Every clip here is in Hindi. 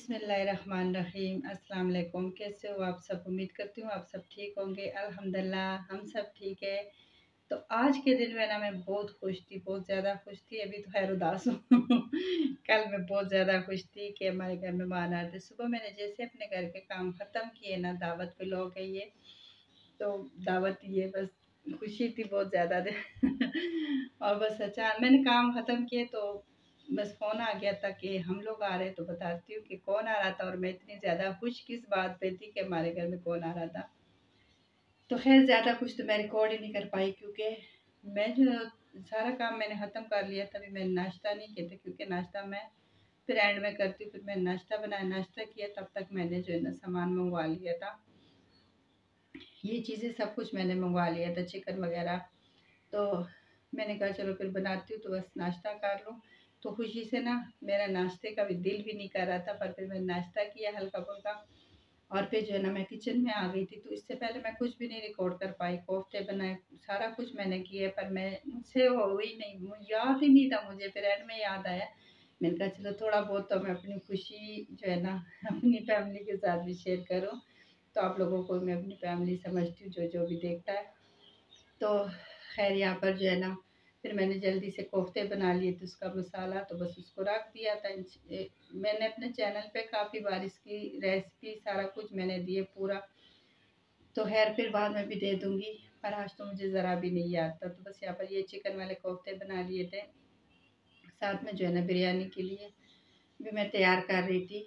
बिस्मिल्लाहिर्रहमानिर्रहीम। अस्सलाम वालेकुम। कैसे हो आप सब? उम्मीद करती हूँ आप सब ठीक होंगे। अल्हम्दुलिल्लाह हम सब ठीक है। तो आज के दिन में ना मैं बहुत खुश थी, बहुत ज़्यादा खुश थी। अभी तो खैर उदास हूँ कल मैं बहुत ज़्यादा खुश थी कि हमारे घर में मेहमान आए थे। सुबह मैंने जैसे अपने घर के काम ख़त्म किए ना, दावत पे लोग है ये, तो दावत ये बस खुशी थी बहुत ज़्यादा और बस अचानक मैंने काम ख़त्म किए तो बस फ़ोन आ गया था कि हम लोग आ रहे हैं। तो बताती हूँ कि कौन आ रहा था और मैं इतनी ज़्यादा खुश किस बात पे थी कि हमारे घर में कौन आ रहा था। तो खैर ज़्यादा कुछ तो मैं रिकॉर्ड ही नहीं कर पाई, क्योंकि मैं जो सारा काम मैंने ख़त्म कर लिया था। अभी मैंने नाश्ता नहीं किया था, क्योंकि नाश्ता मैं फिर एंड में करती हूँ। फिर मैंने नाश्ता बनाया, नाश्ता किया, तब तक मैंने जो है ना सामान मंगवा लिया था। ये चीज़ें सब कुछ मैंने मंगवा लिया था, चिकन वगैरह। तो मैंने कहा चलो फिर बनाती हूँ, तो बस नाश्ता कर लूँ। तो खुशी से ना मेरा नाश्ते का भी दिल भी नहीं कर रहा था, पर फिर मैंने नाश्ता किया हल्का फुल्का और फिर जो है ना मैं किचन में आ गई थी। तो इससे पहले मैं कुछ भी नहीं रिकॉर्ड कर पाई। कोफ्ते बनाए, सारा कुछ मैंने किया, पर मैं मुझसे हो ही नहीं, याद ही नहीं था मुझे। फिर एंड में याद आया, मैंने कहा चलो थोड़ा बहुत तो मैं अपनी खुशी जो है ना अपनी फैमिली के साथ भी शेयर करूँ। तो आप लोगों को मैं अपनी फैमिली समझती हूँ, जो जो भी देखता है। तो खैर यहाँ पर जो है ना फिर मैंने जल्दी से कोफ्ते बना लिए थे, उसका मसाला तो बस उसको रख दिया था। मैंने अपने चैनल पे काफ़ी बार इसकी रेसिपी सारा कुछ मैंने दिए पूरा, तो खैर फिर बाद में भी दे दूँगी, पर आज तो मुझे ज़रा भी नहीं याद था। तो बस यहाँ पर ये चिकन वाले कोफ्ते बना लिए थे। साथ में जो है ना बिरयानी के लिए भी मैं तैयार कर रही थी।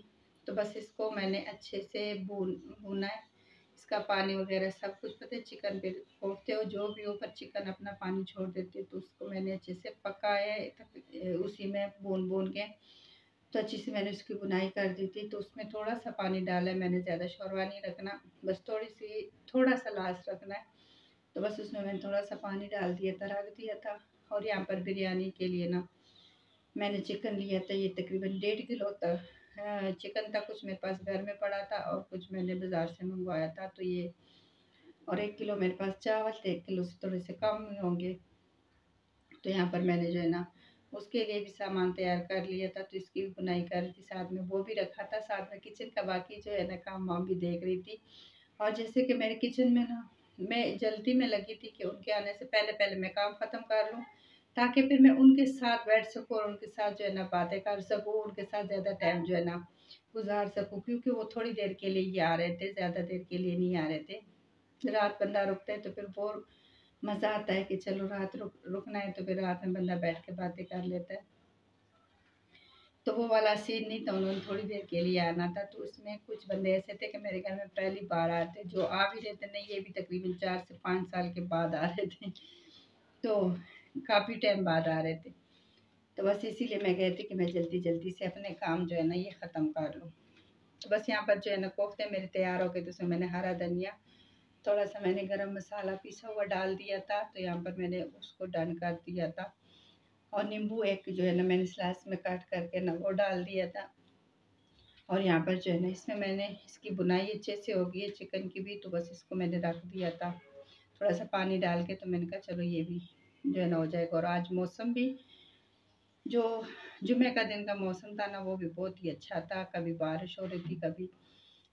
तो बस इसको मैंने अच्छे से भूना है, इसका पानी वगैरह सब कुछ। पता है चिकन पे कोफ्ते हो जो भी हो, पर चिकन अपना पानी छोड़ देते, तो उसको मैंने अच्छे से पकाया है उसी में भून भून के। तो अच्छी से मैंने उसकी बुनाई कर दी थी। तो उसमें थोड़ा सा पानी डाला है मैंने, ज़्यादा शोरवा नहीं रखना, बस थोड़ा सा लास्ट रखना है। तो बस उसमें मैंने थोड़ा सा पानी डाल दिया था, रख दिया था। और यहाँ पर बिरयानी के लिए ना मैंने चिकन लिया था, ये तकरीबन 1.5 किलो तक चिकन था। कुछ मेरे पास घर में पड़ा था और कुछ मैंने बाज़ार से मंगवाया था। तो ये और 1 किलो मेरे पास चावल थे, 1 किलो से थोड़े से कम होंगे। तो यहाँ पर मैंने जो है ना उसके लिए भी सामान तैयार कर लिया था। तो इसकी भी बुनाई कर रही थी, साथ में वो भी रखा था, साथ में किचन का बाकी जो है ना काम वाम भी देख रही थी। और जैसे कि मेरे किचन में ना मैं जल्दी में लगी थी कि उनके आने से पहले पहले मैं काम ख़त्म कर लूँ, ताकि फिर मैं उनके साथ बैठ सकूँ और उनके साथ जो है ना बातें कर सकूँ, उनके साथ ज़्यादा टाइम जो है ना गुजार सकूँ। क्योंकि वो थोड़ी देर के लिए ही आ रहे थे, ज़्यादा देर के लिए नहीं आ रहे थे। रात बंदा रुकता है तो फिर वो मज़ा आता है कि चलो रात रुकना है, तो फिर रात में बंदा बैठ के बातें कर लेता है। तो वो वाला सीन नहीं था, उन्होंने थोड़ी देर के लिए आना था। तो उसमें कुछ बंदे ऐसे थे कि मेरे घर में पहली बार आते, जो आ भी रहे थे, नहीं ये भी तकरीबन 4 से 5 साल के बाद आ रहे थे। तो काफ़ी टाइम बाद आ रहे थे। तो बस इसीलिए मैं कहती कि मैं जल्दी जल्दी से अपने काम जो है ना ये ख़त्म कर लूँ। तो बस यहाँ पर जो है ना कोफ्ते मेरे तैयार हो गए। तो उसमें मैंने हरा धनिया, थोड़ा सा मैंने गरम मसाला पीसा हुआ डाल दिया था। तो यहाँ पर मैंने उसको डन कर दिया था। और नींबू एक जो है ना मैंने स्लाइस में काट करके ना वो डाल दिया था। और यहाँ पर जो है ना इसमें मैंने इसकी बुनाई अच्छे से हो गई है चिकन की भी। तो बस इसको मैंने रख दिया था थोड़ा सा पानी डाल के। तो मैंने कहा चलो ये भी जो है ना हो जाएगा। और आज मौसम भी जो जुमे का दिन का मौसम था ना, वो भी बहुत ही अच्छा था। कभी बारिश हो रही थी, कभी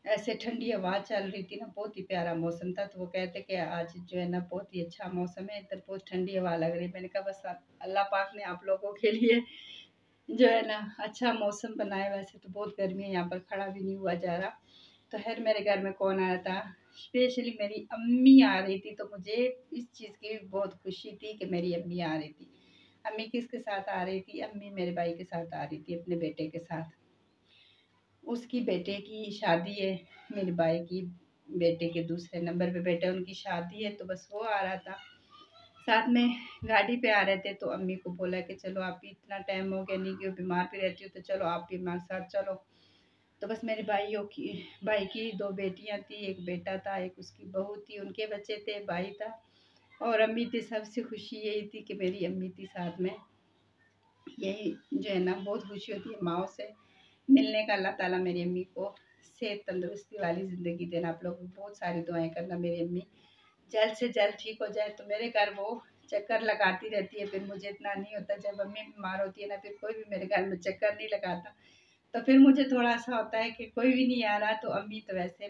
ऐसे ठंडी हवा चल रही थी ना, बहुत ही प्यारा मौसम था। तो वो कहते कि आज जो है ना बहुत ही अच्छा मौसम है, इधर बहुत ठंडी हवा लग रही है। मैंने कहा बस अल्लाह पाक ने आप लोगों के लिए जो है ना अच्छा मौसम बनाया। वैसे तो बहुत गर्मी है, यहाँ पर खड़ा भी नहीं हुआ जा रहा। तो खैर मेरे घर में कौन आया था, स्पेशली मेरी अम्मी आ रही थी। तो मुझे इस चीज़ की बहुत खुशी थी कि मेरी अम्मी आ रही थी। अम्मी किसके साथ आ रही थी? अम्मी मेरे भाई के साथ आ रही थी, अपने बेटे के साथ। उसकी बेटे की शादी है, मेरे भाई की बेटे के दूसरे नंबर पे बेटे, उनकी शादी है। तो बस वो आ रहा था साथ में, गाड़ी पे आ रहे थे। तो अम्मी को बोला कि चलो आप भी इतना टाइम हो गया, नहीं कि बीमार भी रहती हो, तो चलो आप भी हमारे साथ चलो। तो बस मेरे भाई की 2 बेटियां थी, एक बेटा था, एक उसकी बहू थी, उनके बच्चे थे, भाई था और अम्मी थी। सबसे खुशी यही थी कि मेरी अम्मी थी साथ में। यही जो है ना बहुत खुशी होती है माओ से मिलने का। अल्लाह ताला मेरी अम्मी को सेहत तंदुरुस्ती वाली ज़िंदगी देना। आप लोग बहुत सारी दुआएं करना मेरी अम्मी जल्द से जल्द ठीक हो जाए। तो मेरे घर वो चक्कर लगाती रहती है, फिर मुझे इतना नहीं होता। जब अम्मी बीमार होती है ना, फिर कोई भी मेरे घर में चक्कर नहीं लगाता। तो फिर मुझे थोड़ा-सा होता है कि कोई भी नहीं आ रहा, तो अम्मी तो वैसे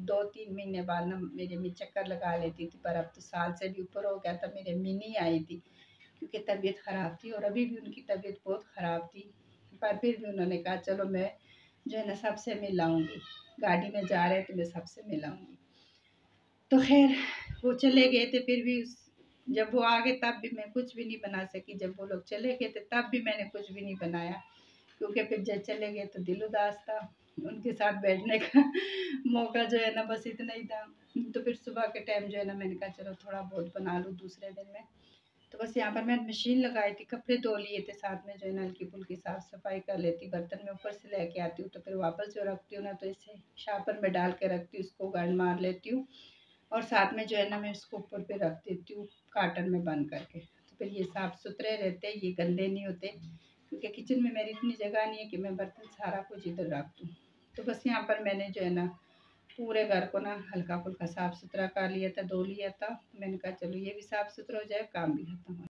2-3 महीने बाद ना मेरी अम्मी चक्कर लगा लेती थी, पर अब तो साल से भी ऊपर हो गया था, मेरी अम्मी नहीं आई थी क्योंकि तबीयत ख़राब थी और अभी भी उनकी तबीयत बहुत ख़राब थी। पर फिर भी उन्होंने कहा चलो मैं जो है ना सबसे मिल आऊँगी, गाड़ी में जा रहे तो मैं सबसे मिल आऊँगी। तो ख़ैर वो चले गए थे, फिर भी जब वो आ गए तब भी मैं कुछ भी नहीं बना सकी, जब वो लोग चले गए थे तब भी मैंने कुछ भी नहीं बनाया, क्योंकि फिर जब चले गए तो दिल उदास था, उनके साथ बैठने का मौका जो है ना बस इतना ही था। तो फिर सुबह के टाइम जो है ना मैंने कहा चलो थोड़ा बहुत बना लूँ दूसरे दिन में। तो बस यहाँ पर मैंने मशीन लगाई थी, कपड़े धो लिए थे, साथ में जो है ना हल्की-फुल्की साफ-सफाई कर लेती, बर्तन मैं ऊपर से लेके आती हूँ तो फिर वापस जो रखती हूँ ना तो इसे शापर में डाल के रखती हूँ, उसको गांड मार लेती हूँ और साथ में जो है ना मैं उसको ऊपर पे रख देती हूँ कार्टन में बंद करके। तो फिर ये साफ-सुथरे रहते हैं, ये गंदे नहीं होते, क्योंकि किचन में मेरी इतनी जगह नहीं है कि मैं बर्तन सारा कुछ इधर रख दूँ। तो बस यहाँ पर मैंने जो है ना पूरे घर को ना हल्का-फुल्का साफ-सुथरा कर लिया था, धो लिया था। मैंने कहा चलो ये भी साफ-सुथरा हो जाए, काम भी खत्म हो